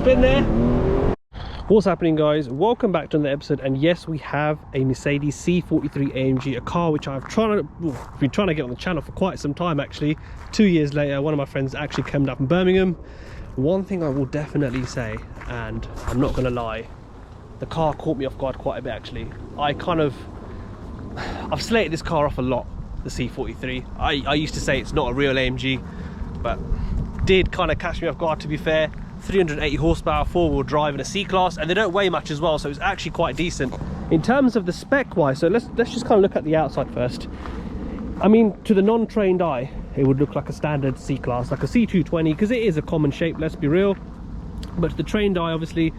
spin there. What's happening, guys? Welcome back to another episode. And yes, we have a Mercedes C43 AMG, a car which I've been trying to get on the channel for quite some time actually. 2 years later, one of my friends actually came up from Birmingham. One thing I will definitely say, and I'm not gonna lie, the car caught me off guard quite a bit actually. I've slated this car off a lot, the C43. I used to say it's not a real AMG, but did kind of catch me off guard, to be fair. 380 horsepower, four-wheel drive in a C-Class, and they don't weigh much as well, so it's actually quite decent. In terms of the spec-wise, so let's just kind of look at the outside first. I mean, to the non-trained eye, it would look like a standard C-Class, like a C220, because it is a common shape, let's be real. But to the trained eye, obviously,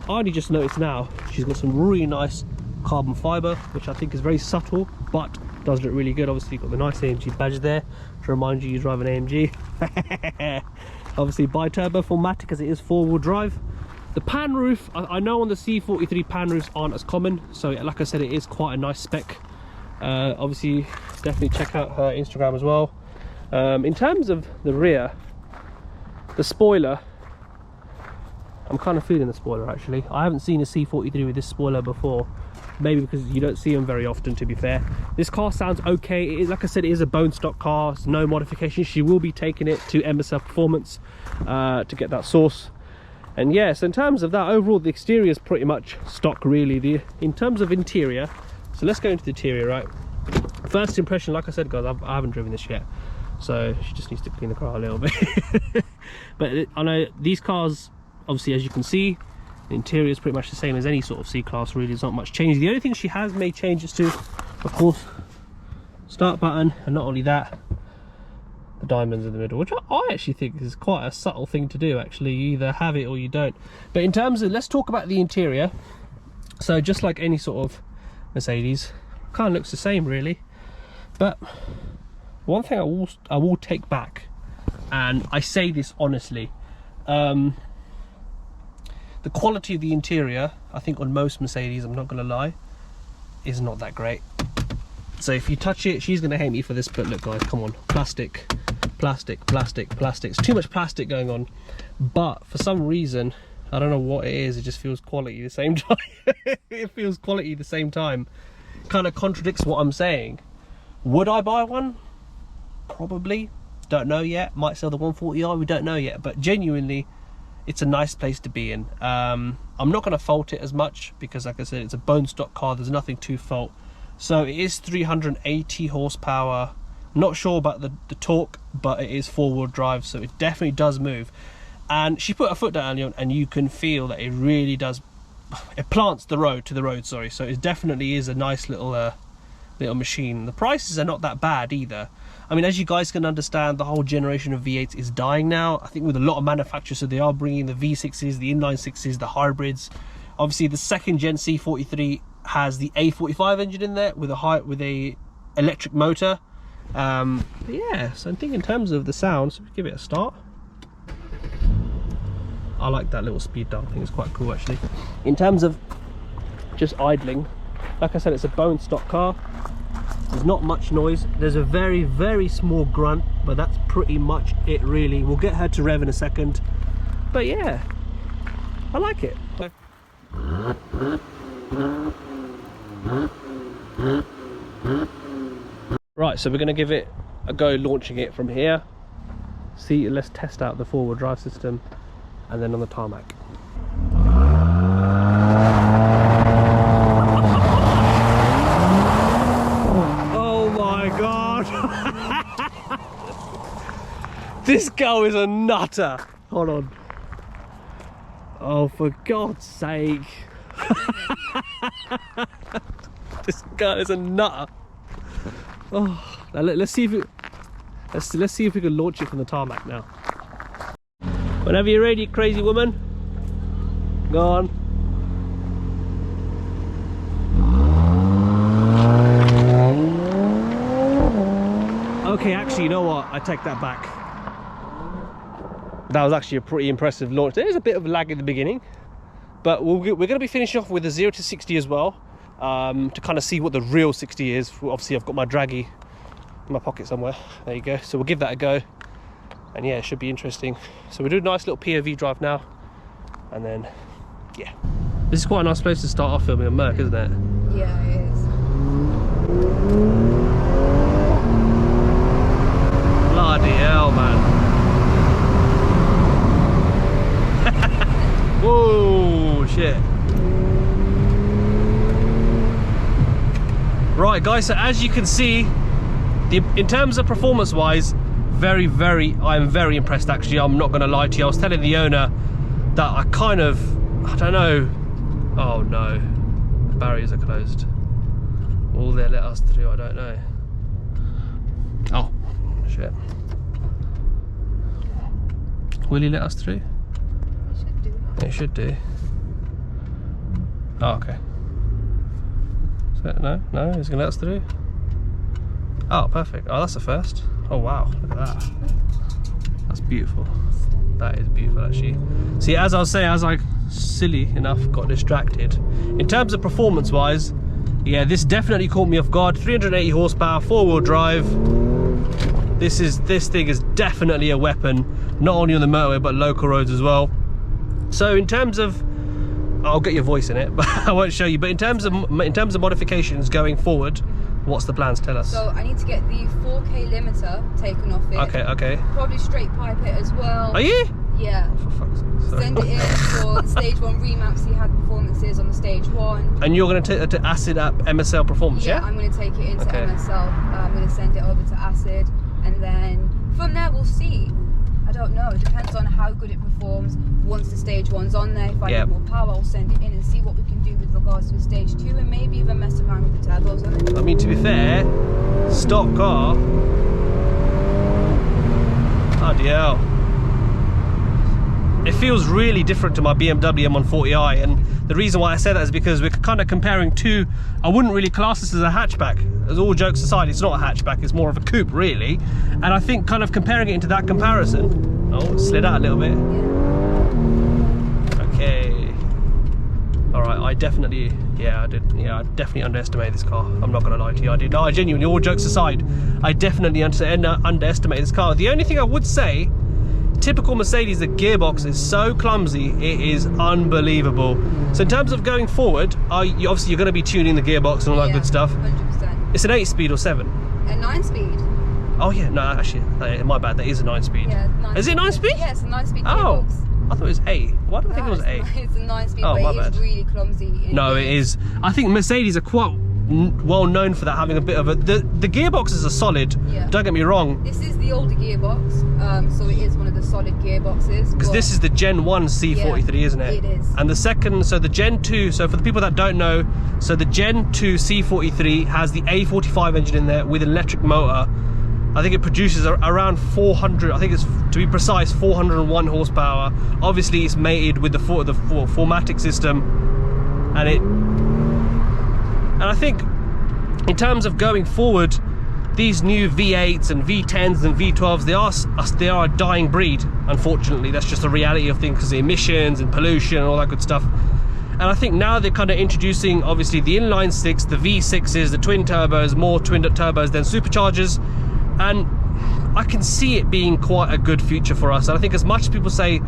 I only just noticed now, she's got some really nice carbon fibre, which I think is very subtle, but does look really good. Obviously, you've got the nice AMG badge there, to remind you drive an AMG. Obviously bi-turbo formatic, as it is four-wheel drive. The pan roof, I know on the C43 pan roofs aren't as common, so like I said, it is quite a nice spec. Obviously definitely check out her Instagram as well. In terms of the rear, the spoiler, I'm kind of feeling the spoiler actually. I haven't seen a C43 with this spoiler before, maybe because you don't see them very often, to be fair. This car sounds okay. It is, like I said, it is a bone stock car. It's no modification. She will be taking it to MSL Performance to get that source. And yes, yeah, so in terms of that, overall the exterior is pretty much stock really. In terms of interior, so let's go into the interior, right? First impression, like I said, guys, I haven't driven this yet, so she just needs to clean the car a little bit. But I know these cars, obviously, as you can see, the interior is pretty much the same as any sort of C-Class really. There's not much change. The only thing she has made changes to, of course, start button, and not only that, the diamonds in the middle, which I actually think is quite a subtle thing to do actually. You either have it or you don't. But in terms of, let's talk about the interior. So just like any sort of Mercedes, kind of looks the same really. But one thing I will take back, and I say this honestly, the quality of the interior, I think on most Mercedes, I'm not going to lie, is not that great. So if you touch it, she's going to hate me for this, but look guys, come on, plastic, plastic, plastic, plastic. It's too much plastic going on, but for some reason, I don't know what it is, it just feels quality at the same time. It feels quality at the same time. Kind of contradicts what I'm saying. Would I buy one? Probably. Don't know yet. Might sell the 140i, we don't know yet, but genuinely, it's a nice place to be in. I'm not going to fault it as much because, like I said, it's a bone stock car. There's nothing to fault. So it is 380 horsepower. Not sure about the torque, but it is four-wheel drive, so it definitely does move. And she put her foot down, and you can feel that it really does. It plants the road to the road. Sorry. So it definitely is a nice little machine. The prices are not that bad either. I mean, as you guys can understand, the whole generation of V8s is dying now. I think with a lot of manufacturers, so they are bringing the V6s, the inline sixes, the hybrids. Obviously, the second gen C43 has the A45 engine in there with a electric motor. Yeah, so I think in terms of the sound, so give it a start. I like that little speed dial. I think it's quite cool actually. In terms of just idling, like I said, it's a bone stock car. There's not much noise. There's a very, very small grunt, but that's pretty much it really. We'll get her to rev in a second. But yeah, I like it. Right, so we're going to give it a go launching it from here. See, let's test out the four-wheel drive system and then on the tarmac. This girl is a nutter. Hold on. Oh, for God's sake. This girl is a nutter. Oh, now let's see if we can launch it from the tarmac now. Whenever you're ready, crazy woman. Go on. Okay, actually, you know what? I take that back. That was actually a pretty impressive launch. There is a bit of a lag in the beginning, but we're going to be finishing off with a 0 to 60 as well, to kind of see what the real 60 is. Obviously, I've got my draggy in my pocket somewhere. There you go. So we'll give that a go, and yeah, it should be interesting. So we'll do a nice little POV drive now, and then yeah, this is quite a nice place to start off filming a Merc, isn't it? Yeah, it is. Bloody hell, man. Whoa, shit. Right guys, so as you can see, in terms of performance wise, I'm very impressed actually. I'm not gonna lie to you. I was telling the owner that I don't know. Oh no, the barriers are closed. Will they let us through? I don't know. Oh shit. Will he let us through? It should do. Oh, okay. So, no, he's gonna let us through. Oh, perfect. Oh, that's the first. Oh wow, look at that. That's beautiful. That is beautiful actually. See, as I was saying, as I silly enough got distracted. In terms of performance wise, yeah, this definitely caught me off guard. 380 horsepower, 4-wheel drive. This thing is definitely a weapon, not only on the motorway but local roads as well. So in terms of, I'll get your voice in it, but I won't show you. But in terms of modifications going forward, what's the plans? Tell us. So I need to get the 4K limiter taken off it. Okay. Probably straight pipe it as well. Are you? Yeah. Oh, for fuck's sake. Send it in for the stage 1 remap, see how the performance is on the stage 1. And you're going to take it to Acid at MSL Performance, yeah? I'm going to take it into MSL. I'm going to send it over to Acid, and then from there we'll see. I don't know. It depends on how good it performs once the stage 1's on there. If I need more power, I'll send it in and see what we can do with regards to stage 2, and maybe even mess around with the turbos on it. I mean, to be fair, stock car. Bloody hell. It feels really different to my BMW M140i, and the reason why I say that is because we're kind of comparing two. I wouldn't really class this as a hatchback. As all jokes aside, it's not a hatchback, it's more of a coupe really. And I think kind of comparing it into that comparison, oh, it slid out a little bit. Okay. All right, I definitely underestimated this car. I'm not gonna lie to you, I did. No, I genuinely, all jokes aside, I definitely underestimated this car. The only thing I would say, typical Mercedes, the gearbox is so clumsy, it is unbelievable. So in terms of going forward, obviously you're going to be tuning the gearbox and all that good stuff. 100%. It's an 8-speed or 7? A 9-speed. Oh yeah, no, actually, my bad, that is a 9-speed. Yeah, 9-speed. Is it 9-speed? Yeah, it's a 9-speed gearbox. gearbox. I thought it was 8. Why do I think it was 8? It's a 9-speed, oh, but it is really clumsy. No, it is. I think Mercedes are quite well known for that, having a bit of a, the gearboxes are solid, don't get me wrong. This is the older gearbox, so it is one of the solid gearboxes. Because this is the Gen 1 C43, isn't it? It is. And the second, so the Gen 2, so for the people that don't know, so the Gen 2 C43 has the A45 engine in there with an electric motor. I think it produces around 400, I think it's, to be precise, 401 horsepower. Obviously it's mated with the 4MATIC system, and I think in terms of going forward, these new V8s and V10s and V12s, they are a dying breed, unfortunately. That's just the reality of things, because of emissions and pollution and all that good stuff. And I think now they're kind of introducing, obviously, the inline 6, the V6s, the twin turbos, more twin turbos than superchargers, and I can see it being quite a good future for us. And I think as much as people say,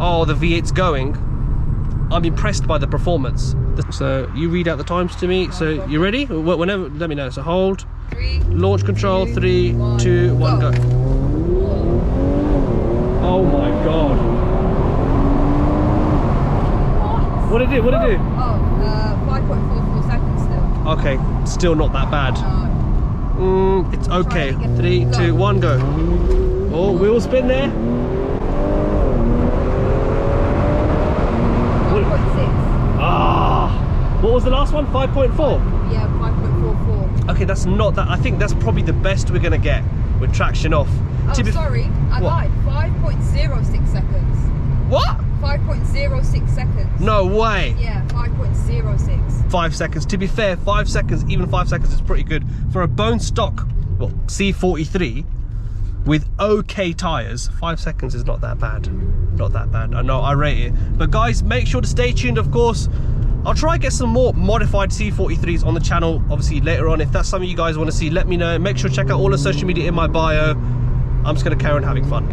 oh, the V8's going, I'm impressed by the performance. So you read out the times to me. So you ready? Whenever, let me know. So hold. 3, launch control. 3, 2, 1, go. Oh my god. What did it do? What did it do? Oh, 5.44 seconds still. Okay, still not that bad. It's okay. 3, 2, 1, go. Oh, wheel spin there. 5.6. Ah, what was the last one? 5.4? Yeah, 5.44. Okay, that's not that. I think that's probably the best we're gonna get with traction off. Oh, sorry, I lied. 5.06 seconds. What? 5.06 seconds. No way. Yeah, 5.06. 5 seconds. To be fair, 5 seconds, even 5 seconds is pretty good for a bone stock, well, C43 with okay tires. 5 seconds is not that bad. Not that bad. I know, I rate it. But guys, make sure to stay tuned, of course. I'll try and get some more modified C43s on the channel, obviously, later on. If that's something you guys want to see, let me know. Make sure to check out all the social media in my bio. I'm just going to carry on having fun.